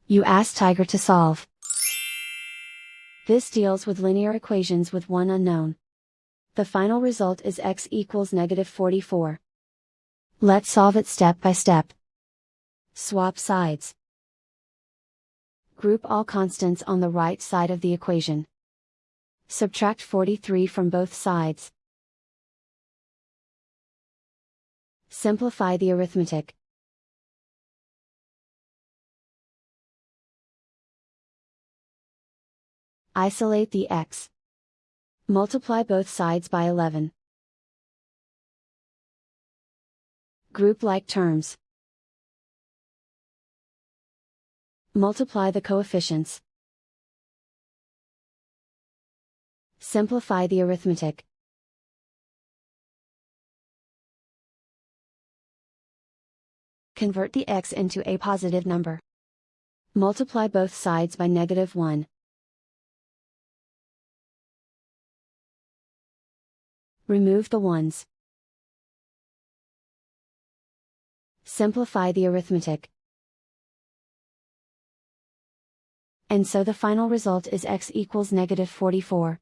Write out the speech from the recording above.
You ask Tiger to solve. This deals with linear equations with one unknown. The final result is x equals -44. Let's solve it step by step. Swap sides. Group all constants on the right side of the equation. Subtract 43 from both sides. Simplify the arithmetic. Isolate the x. Multiply both sides by 11. Group like terms. Multiply the coefficients. Simplify the arithmetic. Convert the x into a positive number. Multiply both sides by -1. Remove the ones. Simplify the arithmetic. And so the final result is x equals -44.